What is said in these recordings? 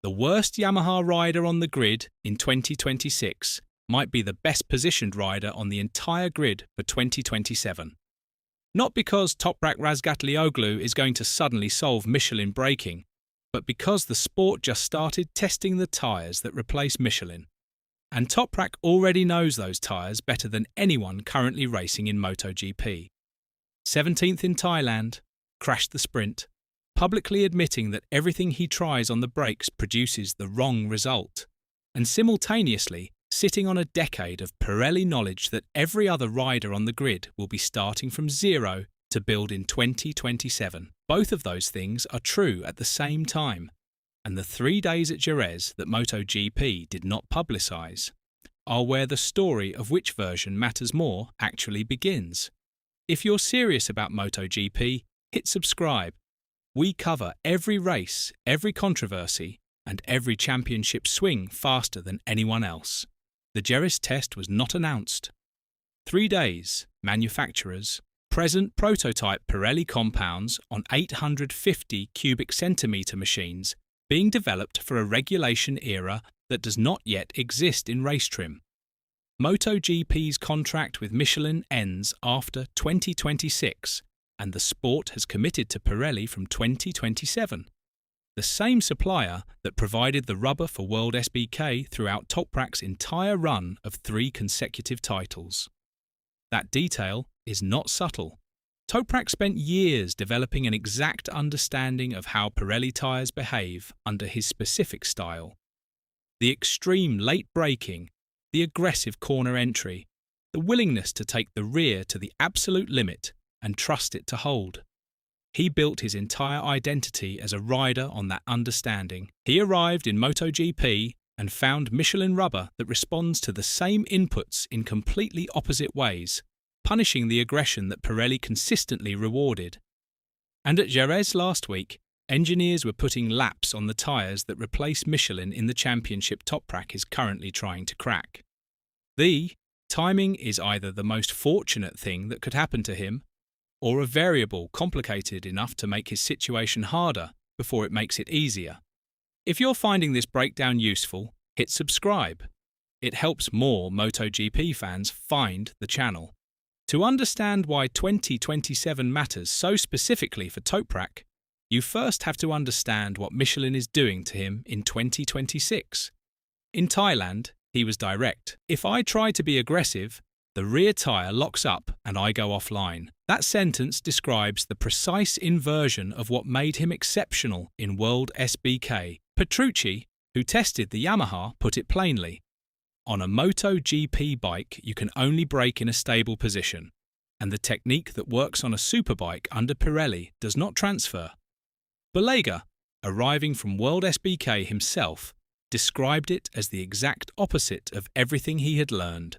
The worst Yamaha rider on the grid in 2026 might be the best positioned rider on the entire grid for 2027. Not because Toprak Razgatlioglu is going to suddenly solve Michelin braking, but because the sport just started testing the tyres that replace Michelin. And Toprak already knows those tyres better than anyone currently racing in MotoGP. 17th in Thailand, crashed the sprint, publicly admitting that everything he tries on the brakes produces the wrong result, and simultaneously sitting on a decade of Pirelli knowledge that every other rider on the grid will be starting from zero to build in 2027. Both of those things are true at the same time, and the 3 days at Jerez that MotoGP did not publicise are where the story of which version matters more actually begins. If you're serious about MotoGP, hit subscribe. We cover every race, every controversy, and every championship swing faster than anyone else. The Jerez test was not announced. 3 days, manufacturers, present prototype Pirelli compounds on 850 cubic centimetre machines being developed for a regulation era that does not yet exist in race trim. MotoGP's contract with Michelin ends after 2026, and the sport has committed to Pirelli from 2027. The same supplier that provided the rubber for World SBK throughout Toprak's entire run of 3 consecutive titles. That detail is not subtle. Toprak spent years developing an exact understanding of how Pirelli tyres behave under his specific style. The extreme late braking, the aggressive corner entry, the willingness to take the rear to the absolute limit and trust it to hold. He built his entire identity as a rider on that understanding. He arrived in MotoGP and found Michelin rubber that responds to the same inputs in completely opposite ways, punishing the aggression that Pirelli consistently rewarded. And at Jerez last week, engineers were putting laps on the tyres that replace Michelin in the championship Toprak is currently trying to crack. The timing is either the most fortunate thing that could happen to him, or a variable complicated enough to make his situation harder before it makes it easier. If you're finding this breakdown useful, hit subscribe. It helps more MotoGP fans find the channel. To understand why 2027 matters so specifically for Toprak, you first have to understand what Michelin is doing to him in 2026. In Thailand, he was direct. If I try to be aggressive, the rear tyre locks up and I go offline. That sentence describes the precise inversion of what made him exceptional in World SBK. Petrucci, who tested the Yamaha, put it plainly. On a MotoGP bike, you can only brake in a stable position, and the technique that works on a superbike under Pirelli does not transfer. Balega, arriving from World SBK himself, described it as the exact opposite of everything he had learned.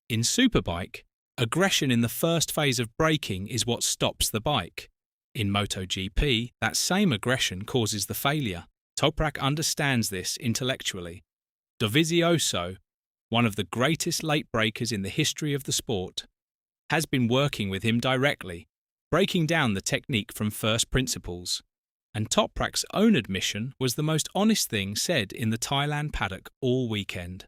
In superbike, aggression in the first phase of braking is what stops the bike. In MotoGP, that same aggression causes the failure. Toprak understands this intellectually. Dovizioso, one of the greatest late breakers in the history of the sport, has been working with him directly, breaking down the technique from first principles. And Toprak's own admission was the most honest thing said in the Thailand paddock all weekend.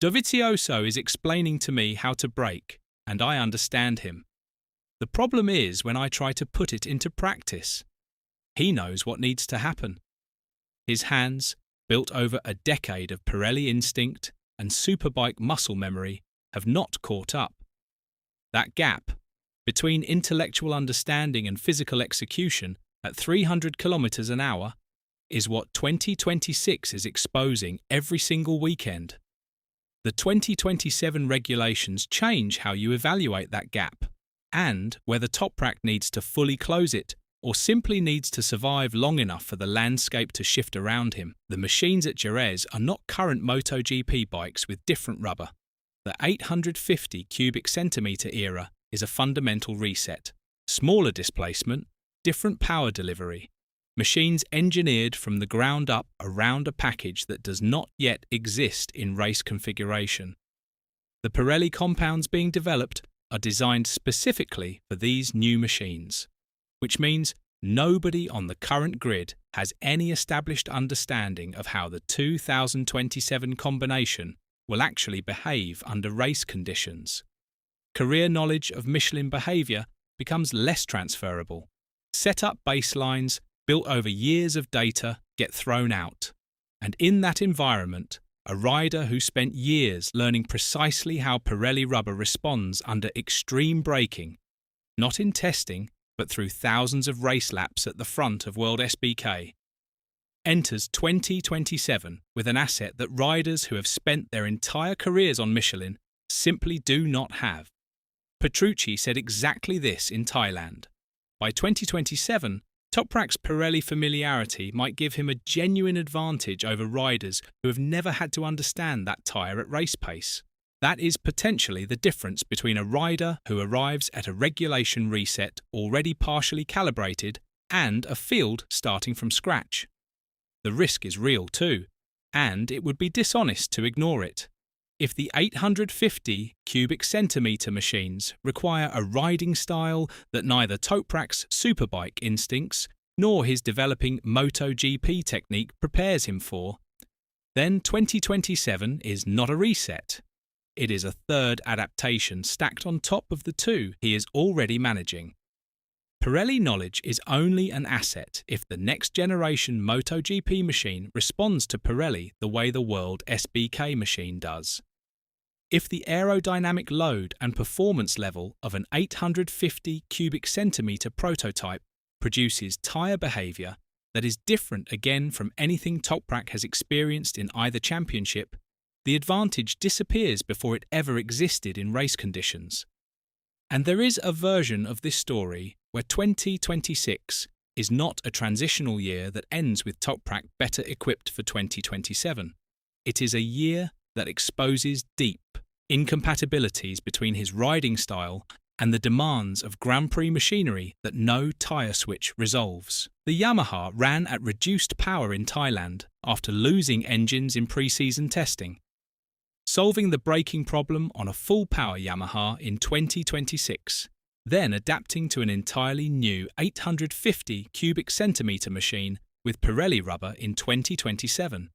Dovizioso is explaining to me how to brake, and I understand him. The problem is when I try to put it into practice. He knows what needs to happen. His hands, built over a decade of Pirelli instinct and superbike muscle memory, have not caught up. That gap between intellectual understanding and physical execution at 300 kilometers an hour is what 2026 is exposing every single weekend. The 2027 regulations change how you evaluate that gap and whether Toprak needs to fully close it or simply needs to survive long enough for the landscape to shift around him. The machines at Jerez are not current MotoGP bikes with different rubber. The 850 cubic centimetre era is a fundamental reset. Smaller displacement, different power delivery. Machines engineered from the ground up around a package that does not yet exist in race configuration. The Pirelli compounds being developed are designed specifically for these new machines, which means nobody on the current grid has any established understanding of how the 2027 combination will actually behave under race conditions. Career knowledge of Michelin behaviour becomes less transferable. Set-up baselines built over years of data get thrown out. And in that environment, a rider who spent years learning precisely how Pirelli rubber responds under extreme braking, not in testing, but through thousands of race laps at the front of World SBK, enters 2027 with an asset that riders who have spent their entire careers on Michelin simply do not have. Petrucci said exactly this in Thailand. By 2027, Toprak's Pirelli familiarity might give him a genuine advantage over riders who have never had to understand that tyre at race pace. That is potentially the difference between a rider who arrives at a regulation reset already partially calibrated and a field starting from scratch. The risk is real too, and it would be dishonest to ignore it. If the 850 cubic centimetre machines require a riding style that neither Toprak's superbike instincts nor his developing MotoGP technique prepares him for, then 2027 is not a reset. It is a third adaptation stacked on top of the two he is already managing. Pirelli knowledge is only an asset if the next generation MotoGP machine responds to Pirelli the way the World SBK machine does. If the aerodynamic load and performance level of an 850 cubic centimetre prototype produces tyre behaviour that is different again from anything Toprak has experienced in either championship, the advantage disappears before it ever existed in race conditions. And there is a version of this story where 2026 is not a transitional year that ends with Toprak better equipped for 2027. It is a year that exposes deep incompatibilities between his riding style and the demands of Grand Prix machinery that no tyre switch resolves. The Yamaha ran at reduced power in Thailand after losing engines in pre-season testing, solving the braking problem on a full-power Yamaha in 2026, then adapting to an entirely new 850 cubic centimetre machine with Pirelli rubber in 2027,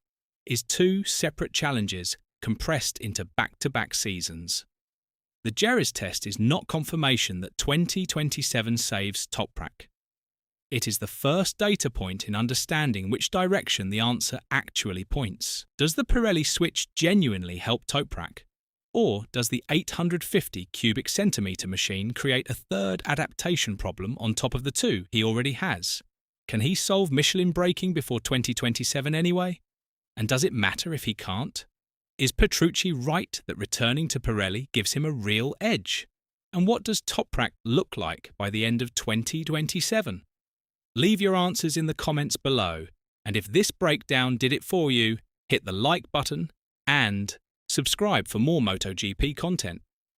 is two separate challenges compressed into back-to-back seasons. The Jerez test is not confirmation that 2027 saves Toprak. It is the first data point in understanding which direction the answer actually points. Does the Pirelli switch genuinely help Toprak? Or does the 850 cubic centimetre machine create a third adaptation problem on top of the two he already has? Can he solve Michelin braking before 2027 anyway? And does it matter if he can't? Is Petrucci right that returning to Pirelli gives him a real edge? And what does Toprak look like by the end of 2027? Leave your answers in the comments below, and if this breakdown did it for you, hit the like button and subscribe for more MotoGP content.